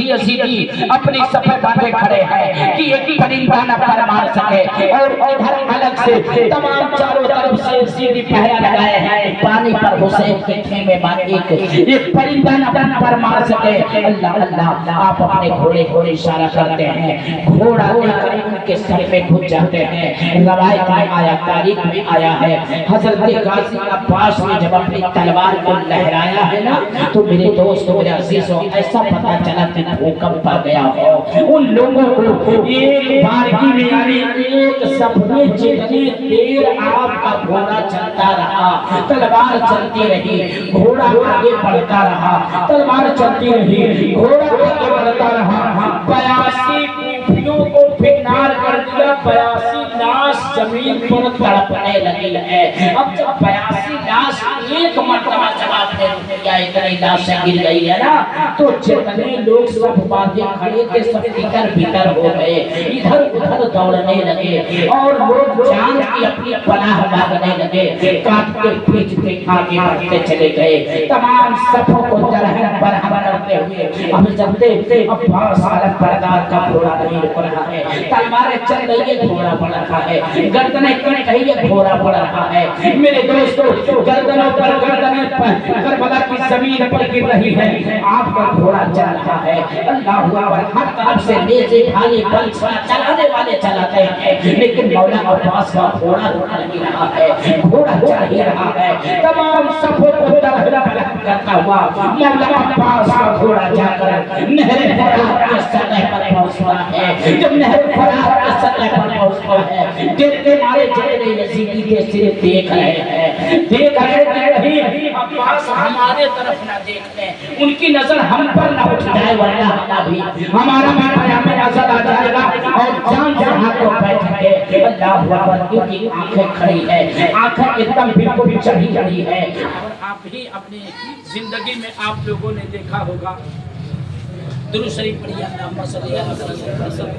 یزیدی اپنی صفے باندھے کھڑے ہیں کہ ایک پرندہ نہ پر مار سکے، اور ادھر الگ سے تمام چاروں طرف سے یزیدی پہرا لگائے ہیں پانی پر حسین کے خیمے میں ایک پرندہ نہ پر مار سکے۔ اللہ اللہ آپ اپنے گھوڑے کو اشارہ کرتے ہیں، گھوڑا لے کر ان کے سر پہ گھس جاتے ہیں۔ روایت میں آیا، تاریخ میں آیا ہے، حضرت غازی عباس نے جب اپنی تلوار کو لہرایا ہے نا تو میرے دوست میرے عزیزوں ایسا پتا چلا کہ بھوکمپ آ گیا ہو۔ ان لوگوں کو ایک بارگی میں یعنی ایک سپنے جتنی دیر آپ کا گھوڑا چلتا رہا، تلوار چلتی رہی، گھوڑا آگے بڑھتا رہا، تلوار چلتی رہی، گھوڑا آگے بڑھتا رہا، 82 کوفیوں کو پھنار کر دیا، 82 لاش زمین پر تڑپنے لگی ہے۔ اب جب 82 لاش ایک مرتبہ جواب دے دیا، اتنی لاشیں گر گئی ہے نا تو جتنے لوگ سب باندھے کھڑے تھے سب بکر ہو گئے، ادھر ادھر دوڑنے لگے اور لوگ جان کی اپنی پناہ مانگنے لگے، کاٹتے پیچھتے آگے بڑھتے چلے گئے، تمام صفوں کو درہم برہم کرتے ہوئے اب جبتے عباس عالم بردار کا گھوڑا نہیں رک رہا ہے، تلواریں چل رہی ہے، گھوڑا بڑھ رہا ہے، گردنیں کٹ رہی ہے، گھوڑا بڑھ رہا ہے۔ میرے دوستو گردنوں پر گردنیں کربلا کی زمین پر گر رہی ہے، آپ کا گھوڑا چل رہا ہے، اللہ اکبر، ہر طرف سے نیزے ڈھالی بل چلانے والے چلاتے ہیں، لیکن مولا عباس کا گھوڑا رک نہیں رہا ہے، گھوڑا چل ہی رہا ہے، تمام صفوں کو درہم کرتا ہوا مولا عباس کا گھوڑا جا کر نہر فرات کے سطح پر پہنچا ہے۔ جب نہر فرات کے سطح پر پہنچا ہے، دیکھتے مارے جتنے یزیدی کے صرف دیکھ رہے ہیں کہ نہیں عباس ہمارے طرف نہ دیکھتے ہیں، ان کی نظر ہم پر نہ اٹھ جائے ورنہ بھی ہمارا مایا میں نظر آ جائے گا اور جان سے ہاتھوں بیٹھ گے۔ اللہ اکبر، کیونکہ آنکھیں کھڑی ہے، آنکھیں ایک دم بالکل چڑھی رہی ہے۔ اور آپ ہی اپنی زندگی میں آپ لوگوں نے دیکھا ہوگا، درود شریف پڑھیے، اللہم صلی اللہ علیہ وسلم،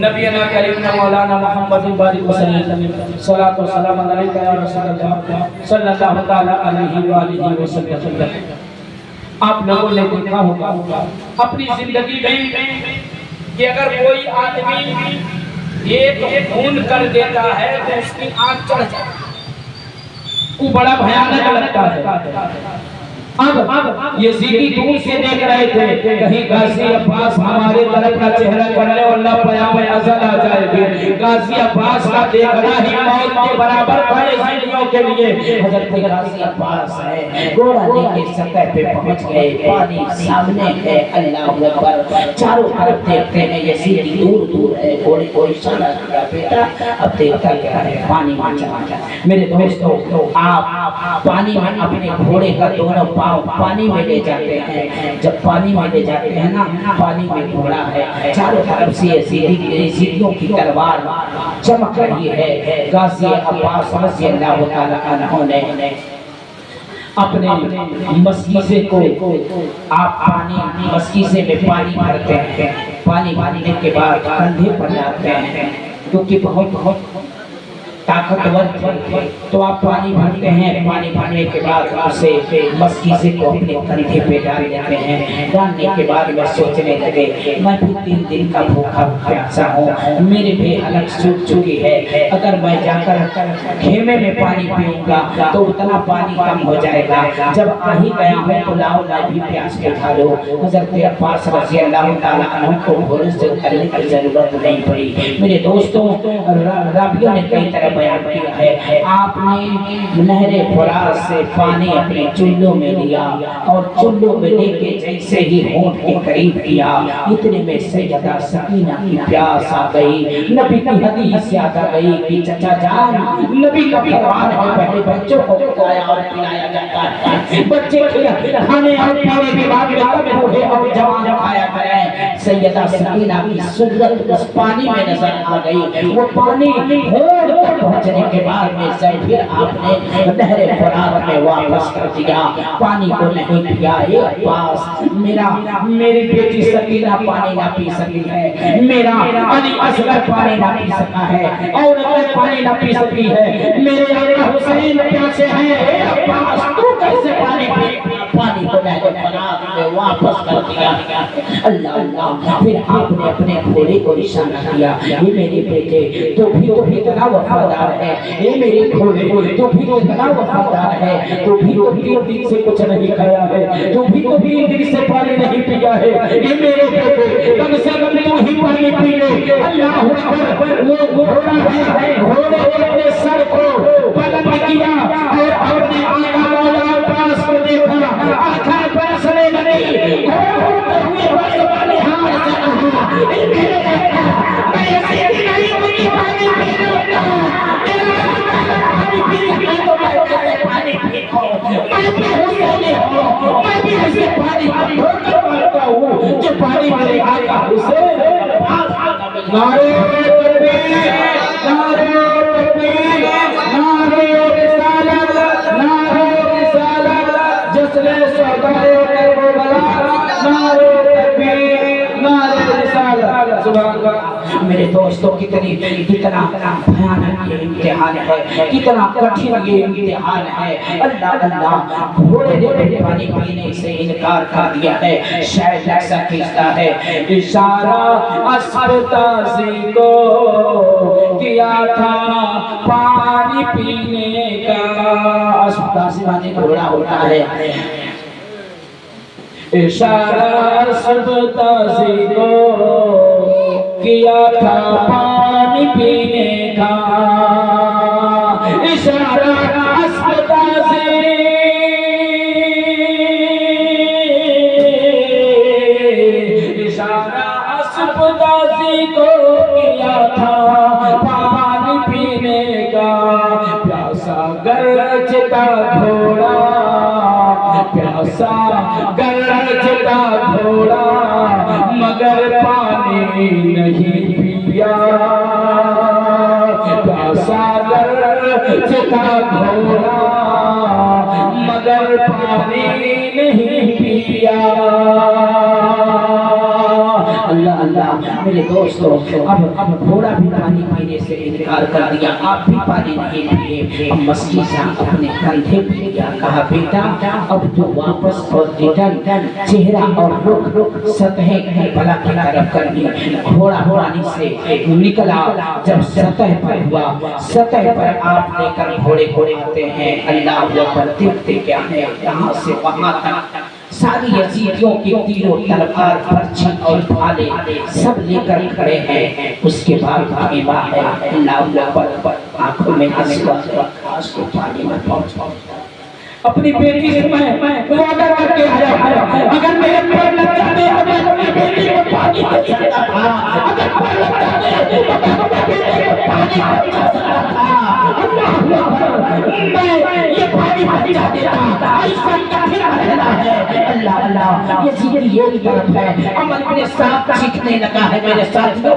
نبینا کریم مولانا محمد بارک وسلم، صلاۃ و سلام علیکہ یا رسول اللہ صلی اللہ تعالی علیہ وآلہ وسلم۔ آپ لوگوں نے دیکھا ہوگا اپنی زندگی میں کہ اگر کوئی آدمی ایک خون کر دیتا ہے تو اس کی آنکھ چڑھ جاتی ہے، وہ بڑا بھیانک لگتا ہے۔ اب یزیدی دور سے دیکھ رہے تھے کہیں غازی عباس ہمارے طرف کا چہرہ کرنے واللہ پیام ازل آ جائے گی، غازی عباس کا دیکھنا ہی موت کے برابر تھا یزیدیوں کے لیے۔ حضرت غازی عباس ہے، گھوڑا لے کے سطح پہ پہنچ گئے، پانی سامنے ہے، اللہ اکبر، چاروں طرف دیکھتے ہیں یزیدی دور دور ہے، گھوڑے کو اشارہ کیا، بیٹا اب دیکھتا کیا ہے، پانی میں چلا جا۔ میرے دوستو آپ پانی میں اپنے گھوڑے کا دونوں پانی میں لے جاتے ہیں، جب پانی میں لے جاتے ہیں نا، پانی میں گھوڑا ہے، چاروں طرف سے یزیدیوں کی تلوار چمک رہی ہے۔ غازی عباس رضی اللہ تعالی عنہ نے اپنے مسکیزے کو آپ پانی مسکیزے میں پانی بھرتے ہیں، پانی بھرنے کے بعد کندھے پر لاتے ہیں کیونکہ بہت طاقتور تو آپ پانی بھرتے ہیں، پانی بھرنے کے بعد اسے مسکیزے کو اپنے کندھے پہ ڈال دیتے ہیں۔ ڈالنے کے بعد میں سوچنے لگے میں بھی 3 دن کا بھوکا پیاسا ہوں، میرے بھی حلق سوکھ چکی ہے، اگر میں جا کر خیمے میں پانی پیوں گا تو اتنا پانی کم ہو جائے گا، جب آ ہی گیا ہوں تو لاؤ میں بھی پیاس کے کھا لوں۔ حضرت عباس رضی اللہ تعالیٰ عنہ کو گھوڑے سے اترنے کی ضرورت نہیں پڑی۔ میرے دوستوں راویوں نے کئی طرح بیان کیا ہے، آپ نے نہر فرات سے پانی اپنے چلوں میں لیا اور چلوں میں لے کے جیسے ہی ہونٹ کے قریب کیا، اتنے میں سیدہ سکینہ کی پیاس آ گئی۔ نبی کی حدیث یاد آ گئی کہ چچا جان نبی کا فرمان ہے پہلے بچوں کو کھلایا اور پلایا جاتا ہے، بچے کھانے اور پینے کے بعد میں تب بوڑھے اور جوان کھایا کریں۔ سیدہ سکینہ کی صورت اس پانی میں نظر آ گئی، وہ پانی ہونٹ تک پہنچنے کے بعد میں سے پھر آپ نے نہر فرات میں واپس کر دیا، پانی کو نہیں پیا۔ ایک پاس میری بیٹی سکینہ پانی نہ پی سکی ہے، میرا علی اصغر پانی نہ پی سکا ہے، عورتیں پانی نہ پی سکی ہے، میرے آقا حسین پیاسے ہیں، اے عباس تو کیسے پانی پی؟ پانی کو نہر فرات میں واپس پھر آپ نے اپنے گھوڑے کو اشارہ کیا، یہ میرے بیٹے تو بھی تو اتنا وفادار ہے، یہ میرے گھوڑے تو بھی تو اتنا وفادار ہے، تو بھی تو 3 دن سے کچھ نہیں کھایا ہے، تو بھی تو 3 دن سے پانی نہیں پیا ہے، یہ میرے بیٹے کم سے کم تو ہی پانی پی لے۔ اللہ اکبر، وہ گھوڑا ہے، گھوڑے نے اپنے سر کو بلند کیا اور اپنے آقا مولا عباس کو دیکھا، آنکھیں برسنے لگی، گھوڑا اڑتے ہوئے بس پانی ہاتھ سے کہا، اے میرے بیٹا میں ایسی نہیں ہوں کہ پانی پی لوں گا، میرا پانی پی لوں تو میں پانی پیتا ہوں، میں بھی حسین ہوں، میں بھی ایسے پانی ڈھونڈ مانتا ہوں جو پانی میرے آقا حسین۔ نعرہ تکبیر، نعرہ تکبیر، نعرہ رسالت، نعرہ رسالت، جشن شہدائے کربلا، نعرہ تکبیر، نعرہ رسالت۔ سبحان اللہ۔ میرے دوستوں کتنا بھیانک یہ امتحان ہے، کتنا کٹھن یہ امتحان ہے۔ اللہ اللہ، گھوڑے نے پانی پینے سے انکار کر دیا ہے، شاید ایسا کھینچتا ہے، اشارہ اسب تازی کو کیا تھا پانی پینے کا۔ اسب تازی مانے گھوڑا ہوتا ہے، اشارہ اسب تازی کو کیا تھا پانی پینے کا، اشارہ اسب تازی، اشارہ اسب تازی کو کیا تھا پانی پینے کا، پیاسا گرجتا گھوڑا، پیاسا گرجتا گھوڑا مگر پانی نہیں پیا، پیاسا گرجتا گھوڑا مگر پانی نہیں پیا۔ اللہ اللہ، میرے دوستو اب گھوڑا بھی پانی پینے سے انکار کر دیا، آپ بھی پانی نہیں پیے۔ اب مسیح صاحب اپنے کندھے پہ لیا، کہا بیٹا اب تو واپس اور ریٹرن، چہرہ اور رخ سطح کربلا کی طرف کر دی۔ گھوڑا پانی سے نکلا، جب سطح پر ہوا، سطح پر آپ لے کر گھوڑے کو آتے ہیں، اللہ اکبر، دیکھتے کیا ہے، یہاں سے وہاں تک ساری یزیدیوں کی تیروں تلوار پرچم اور بھالے سب لے کر کھڑے ہیں۔ اس کے بعد بھاگیبا ہے، اللہ اکبر، آنکھوں میں آنسو آس کو پانی میں پہنچ اپنی بیٹی سے میں وعدہ کر کے آیا ہے، اگر میرے پیر لگ جاتے تو میں اپنی بیٹی کو پانی دے سکتا تھا، اگر پیر لگ جاتے تو میں اپنی بیٹی کو پانی دے سکتا تھا۔ میں یہ پانی بچا دیتا، ایسا کافی رہنا ہے۔ اللہ اللہ، یہ ذکر یہی طرف ہے، عمل اپنے ساتھ سیکھنے لگا ہے۔ میرے ساتھیوں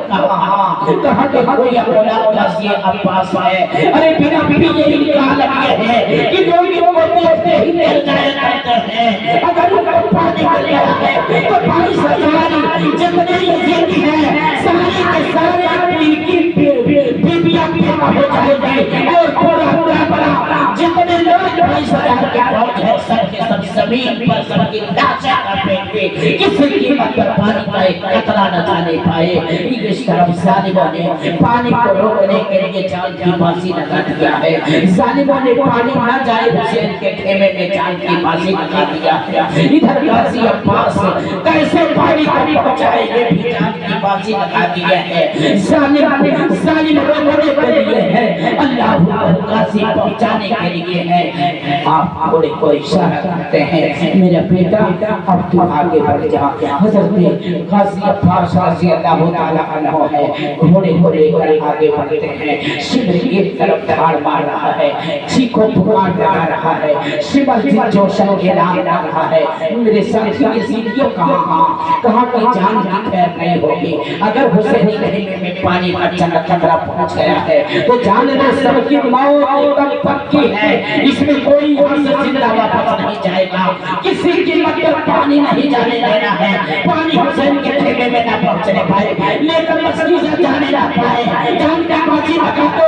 کہاں کہ کوئی اولاد غازی عباس ہے، ارے بنا بھی یہ انکار ہے کہ لوگوں کو دیکھتے ہی مل جائے کرتے ہیں، اگر ان کو پانی مل گیا ہے تو پانی سے ساری جتنے یزیدی ہیں سارے کے سارے اپنی بیبیاں پیدا ہو جائے گی، اور پورا بڑا جتنے لوگ بھائی سرار کے فوج ہے سب کے سب زمین پر سب کی ڈاچہ کر پھینکتے، کسی قیمت پر پانی کا ایک قطرہ نہ جانے پائے۔ اس طرف ظالموں نے پانی کو روکنے کے لیے جان کی بازی لگا دیا ہے، ظالموں نے پانی نہ جائے حسین کے خیمے میں جان کی بازی لگا دیا ہے۔ ادھر غازی عباس کیسے پانی کو پہنچائے یہ بھی جان کی بازی لگا دیا ہے۔ ظالم روکنے کے لیے ہے، اللہ غازی پہنچانے کے لیے ہے۔ آپ گھوڑے کو اشارہ کرتے ہیں، میرا بیٹا اب تو آگے بڑھ جا۔ حضرت غازی عباس رضی اللہ تعالیٰ عنہ ہے، گھوڑے کو لے کر آگے بڑھتے ہیں۔ شمر ایک طرف دھاڑ مار رہا ہے، چیخو پکار لگا رہا ہے، شمر جوشن اعلان کر رہا ہے، میرے ساتھی یزیدیوں کہاں کی جان کی خیر نہیں ہوگی۔ اگر حسینی خیمے میں پانی کا قطرہ پہنچ گیا ہے تو جان میں سب کی موت تک پکی ہے، اس میں کوئی یہاں سے زندہ واپس نہیں جائے گا، کسی کی مطلب پانی نہیں جانے دینا ہے، پانی حسین کے خیمے میں نہ پہنچنے پائے، لیکن مسجد جانے نہ پائے، جان کا بازی لگا تو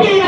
3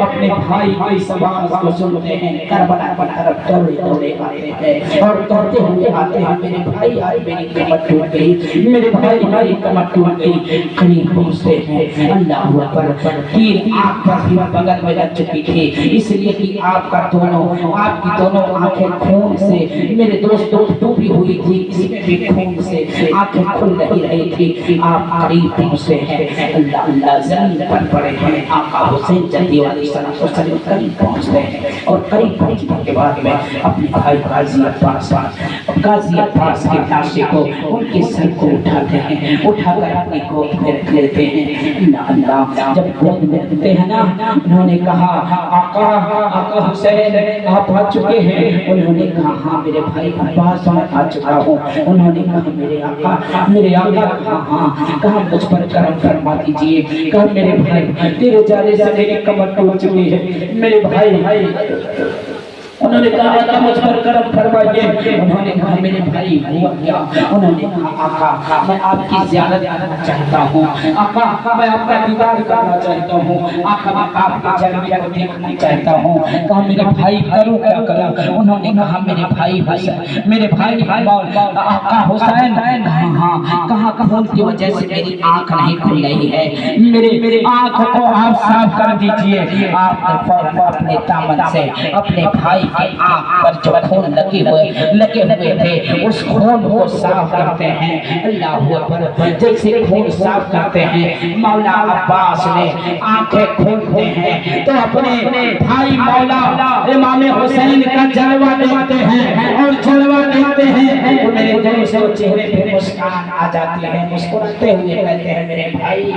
اپنے بھائی کی سوال کو سنتے ہیں، کربلا کی طرف دوڑے دوڑے آتے ہیں اور کہتے ہوئے آتے ہیں میرے بھائی آج میری کمر ٹوٹ گئی، میرے بھائی میری کمر ٹوٹ گئی۔ قریب پہنچتے ہیں، اللہ اکبر، تیر آنکھ پر بھی بغل میں لگ چکی تھی، اس لیے کہ آپ کی دونوں آنکھیں خون سے میرے دوستوں ڈوبی ہوئی تھی، اس میں بھی خون سے آنکھیں کھل رہی تھی۔ آپ قریب پہنچتے ہیں، اللہ زمین پر پڑے ہیں، آقا حسین جدی علیہ السلام قریب پہنچتے ہیں اور قریب پہنچنے کے بعد میں اپنے بھائی غازی عباس کے لاشے کو ان کے سر کو اٹھاتے ہیں، اٹھا کر اپنی گود میں رکھ لیتے ہیں۔ اللہ جب گود میں رکھتے ہیں نا، انہوں نے کہا آقا حسین آپ آ چکے ہیں؟ انہوں نے کہا ہاں میرے بھائی عباس میں آ چکا ہوں۔ انہوں نے کہا میرے آقا ہاں کہا مجھ پر کرم فرما دیجئے، کہا میرے بھائی تیرے جانے سے میری کمر ٹوٹ چکی ہے، میرے بھائی انہوں نے کہا آقا مجھ پر کرم فرمائیے۔ انہوں نے کہا میرے بھائی ہوا کیا؟ انہوں نے کہا آقا میں آپ کی زیارت کرنا چاہتا ہوں، آقا میں آپ کا دیدار کرنا چاہتا ہوں، آقا میں آپ کے جلوے کو دیکھنا چاہتا ہوں۔ کہا میرے بھائی کروں کیا کروں؟ انہوں نے کہا میرے بھائی آقا حسین، کہا خون کی وجہ سے میری آنکھ نہیں کھل رہی ہے، میری آنکھ کو آپ صاف کر دیجئے۔ آپ نے فوراً اپنے دامن سے اپنے بھائی کی آنکھ پر جو خون لگے ہوئے تھے اس خون کو صاف کرتے ہیں۔ اللہ اکبر، جیسے خون صاف کرتے ہیں مولا عباس نے آنکھیں کھولتے ہیں تو اپنے بھائی مولا امام حسین کا جلوہ دیکھتے ہیں، اور جلوہ دیکھتے ہیں تو میرے دل سے چہرے پہ مسکان آ جاتی ہے، مسکراتے ہوئے کہتے ہیں میرے بھائی